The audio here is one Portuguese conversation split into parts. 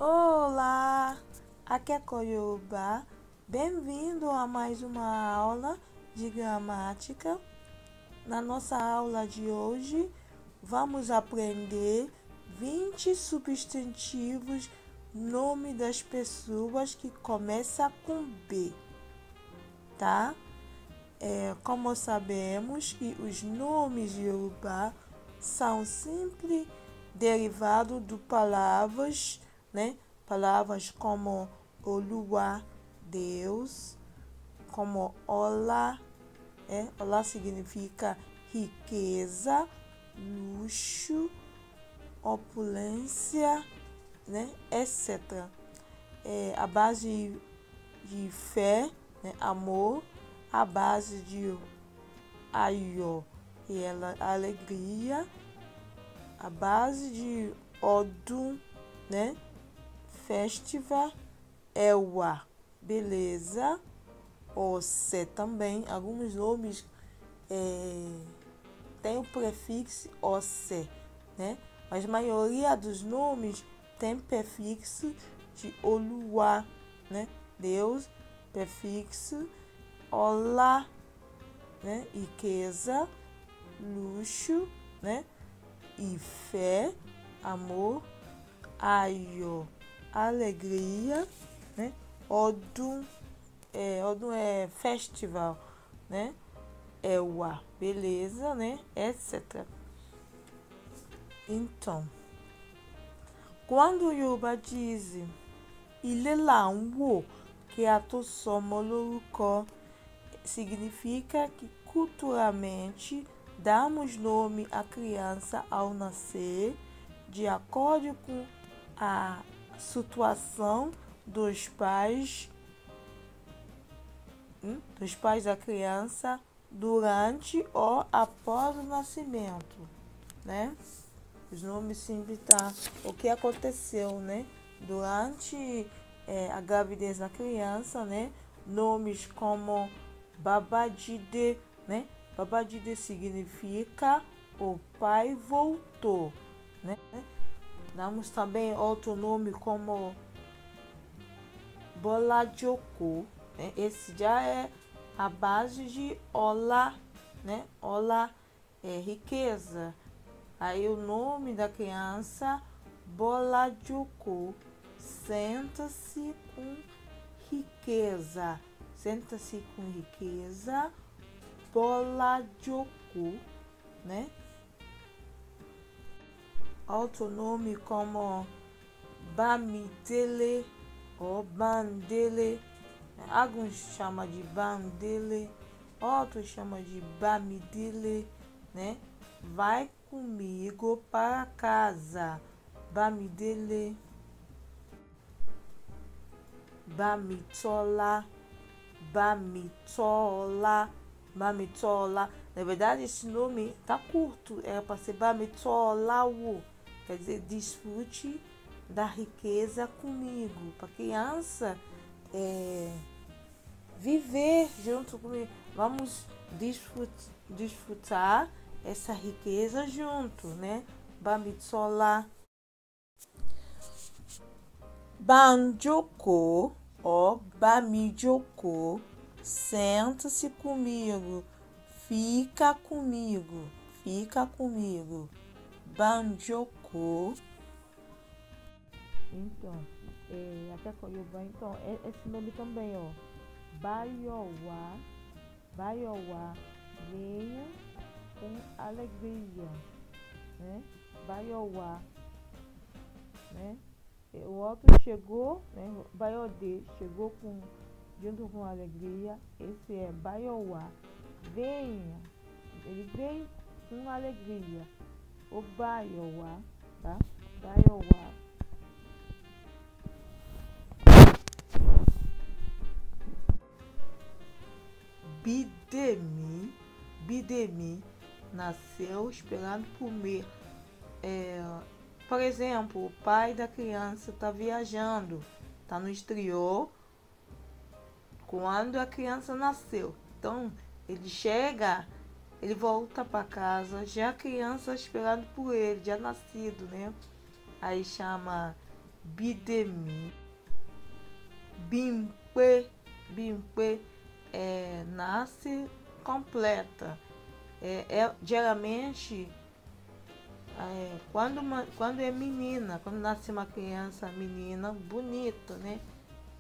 Olá, aqui é Koyoba. Bem-vindo a mais uma aula de gramática. Na nossa aula de hoje, vamos aprender 20 substantivos, nome das pessoas que começa com B, tá? Como sabemos que os nomes de Yorùbá são sempre derivados de palavras, né? Palavras como Olúwa, Deus, como Olá, Olá significa riqueza, luxo, opulência, né? Etc. A base de fé, né? Amor, a base de ayọ̀ e alegria, a base de ọdún, né? Festival, ẹwà, beleza, ọ̀sẹ̀ também. Alguns nomes tem o prefixo ọ̀sẹ̀, né? Mas a maioria dos nomes tem prefixo de Olúwa, né? Deus, prefixo Olá, né? Riqueza, luxo, né? E fé, amor, ayọ̀, alegria, né? Ọdún é festival, né? Ẹwà, beleza, né? Etc. Então, quando o Yorùbá diz ilé là ń wò kí a tó sọmọ lórúkọ, significa que culturalmente damos nome à criança ao nascer de acordo com a situação dos pais da criança durante ou após o nascimento, né? Os nomes sempre tá o que aconteceu, né? Durante a gravidez da criança, né? Nomes como Babajide, né? Babajide significa o pai voltou, né? Damos também outro nome como Bolajoko, né? Esse já é a base de Olá, né? Olá é riqueza. Aí o nome da criança, Bolajoko, senta-se com riqueza. Senta-se com riqueza, Bolajoko, né? Outro nome como Bamidele ou Bandele. Alguns chamam de Bandele, outros chamam de Bamidele, né? Vai comigo para casa, Bamidele. Bamitola, Bamitola, Bamitola. Na verdade, esse nome tá curto, era para ser Bamitolawo, quer dizer, desfrute da riqueza comigo. Para criança viver junto comigo. Vamos desfrutar essa riqueza junto, né? Bamitola. Banjoko ou Bamijoko, senta-se comigo, fica comigo, fica comigo. Banjoko. Então, até Koyoba, então, esse nome também, ó. Baiowa, Baiowa, venha com alegria, né? Baiowa, né? O outro chegou, né? Baiode chegou junto com alegria. Esse é Baiowa, venha, ele vem com alegria. O Baiowa, tá? Baiowa. Bidemi nasceu esperando comer. Por exemplo, o pai da criança está viajando, está no exterior quando a criança nasceu. Então, ele chega, ele volta para casa, já a criança esperando por ele, já nascido, né? Aí chama Bidemi, Bimpe, Bimpe nasce completa. Geralmente, quando é menina, quando nasce uma criança menina, bonita, né?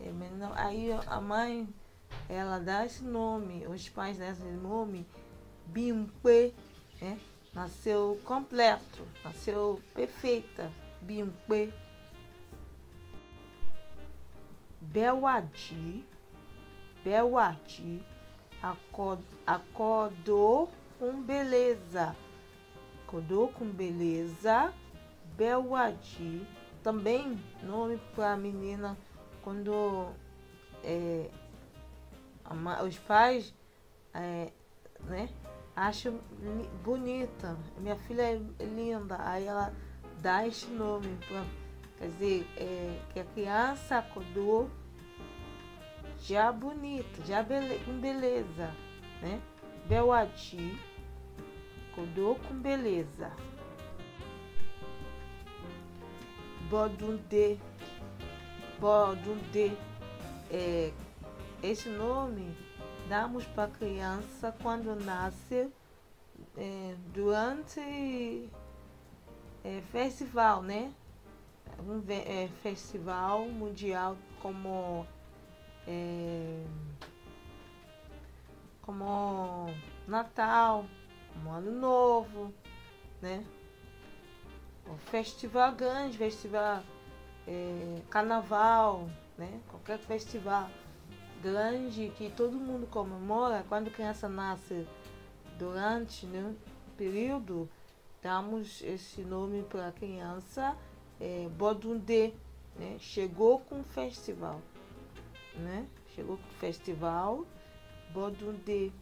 Menina, aí a mãe, ela dá esse nome, os pais dão esse nome, Bimpe, né? Nasceu completo, nasceu perfeita, Bimpe. Bewadi, Bewadi, acordou com beleza. Acordou com beleza. Bewadi, também nome para a menina quando os pais né, acham bonita. Minha filha é linda, aí ela dá esse nome pra, quer dizer, que a criança acordou já bonita, já com beleza, né? Bewadi, acordou com beleza. Bodunde, Bodunde, esse nome damos para a criança quando nasce durante festival, né? Festival mundial como Natal, como Ano Novo, né? O festival grande, festival Carnaval, né? Qualquer festival grande que todo mundo comemora, quando a criança nasce durante, né, período, damos esse nome para a criança, Bodunde, né? Chegou com o festival, né? Chegou com o festival, Bodunde.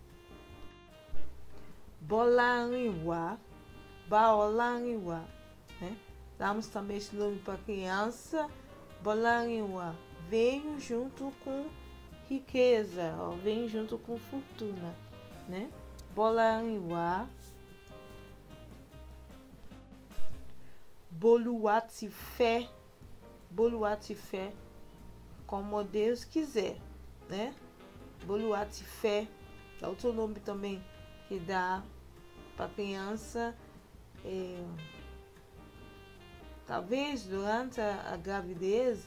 Bolariwa, Baolariwa, né? Damos também esse nome para a criança, Bolariwa, veio junto com riqueza, vem junto com fortuna, né? Bolariwa. Boluatifé, Boluatifé, como Deus quiser, né? Boluatifé é outro nome também que dá para criança, talvez durante a gravidez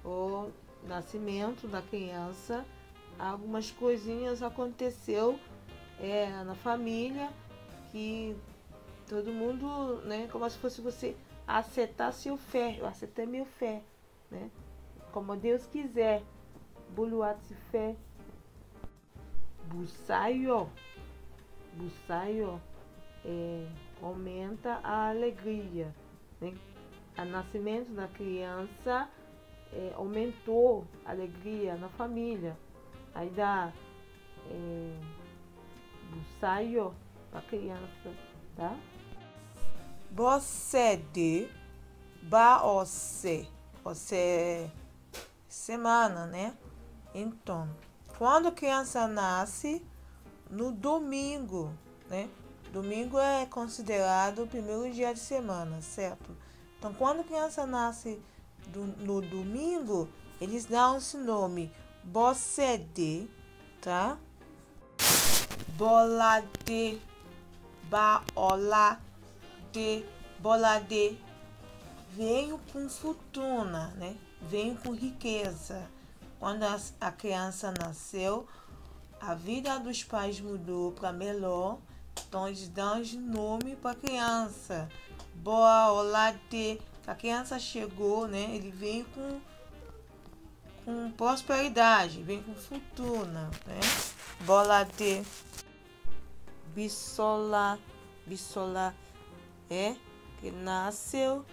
ou nascimento da criança, algumas coisinhas aconteceu na família que todo mundo, né, como se fosse você acertar seu fé, eu acertei meu fé, né? Como Deus quiser. Buluatifé. Busaio, Busaio aumenta a alegria, né? O nascimento da criança aumentou a alegria na família. Aí dá Busaio para a criança, tá? Bocede, Baosse, você semana, né? Então, quando a criança nasce, no domingo, né? Domingo é considerado o primeiro dia de semana, certo? Então, quando a criança nasce no domingo, eles dão esse nome, Bocede, tá? Bolade, Baola, Bolade, venho com fortuna, né? Venho com riqueza. Quando a criança nasceu, a vida dos pais mudou para melhor, então eles dão de nome para a criança. Boa, Olade, a criança chegou, né? Ele vem com prosperidade, vem com fortuna, né? Bolade, Bissola, Bissola que nasceu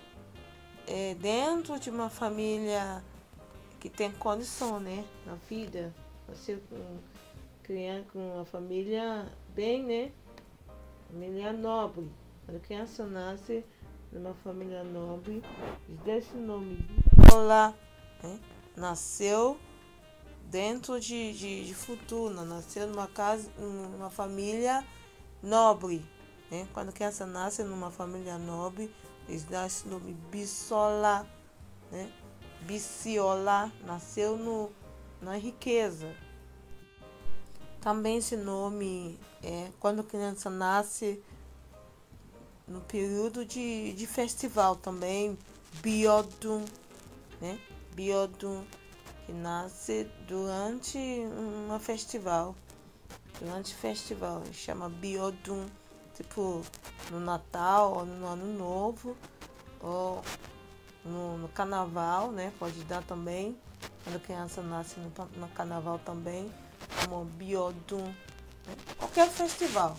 dentro de uma família que tem condição, né, na vida. Nasceu criança com uma família bem, né, família nobre. Quando a criança nasce numa família nobre, desse nome Bissola, né? Nasceu dentro de fortuna, nasceu numa casa, numa família nobre, né? Quando a criança nasce numa família nobre, eles dão esse nome Bissola, né? Biciola nasceu na riqueza. Também esse nome quando a criança nasce no período de festival também, Biodun, né? Biodun, que nasce durante um festival. Durante festival, chama Biodun, tipo no Natal ou no Ano Novo, ou no Carnaval, né? Pode dar também, quando a criança nasce no Carnaval também, como Biodun, né? Qualquer festival.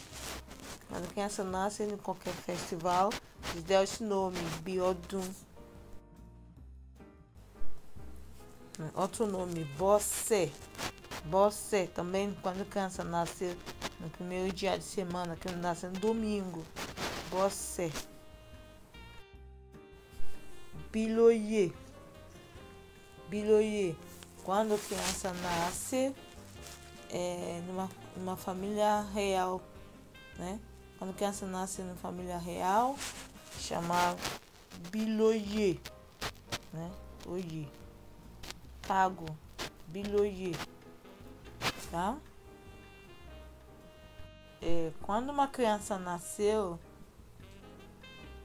Quando a criança nasce em qualquer festival, eles dão esse nome, Biodun. Outro nome, Bossé. Bossé também, quando a criança nasce no primeiro dia de semana, que nasce no domingo. Bossé. Biloye. Biloye. Quando a criança nasce numa família real, né? Quando a criança nasce numa família real, chama Biloye, né? Oye. Pago. Biloye. Tá? Quando uma criança nasceu,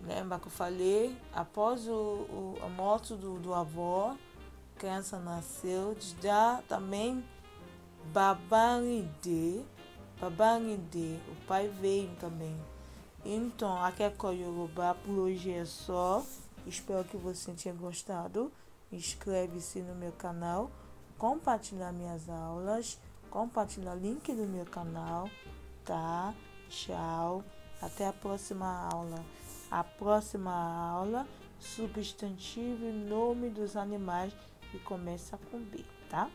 lembra que eu falei, após a morte do avô, a criança nasceu, já também Babanide, o pai veio também. Então, aqui é o Yoruba, por hoje é só. Espero que você tenha gostado. Inscreve-se no meu canal, compartilha minhas aulas, compartilha o link do meu canal, tá? Tchau, até a próxima aula. A próxima aula, substantivo e nome dos animais que começa com B, tá?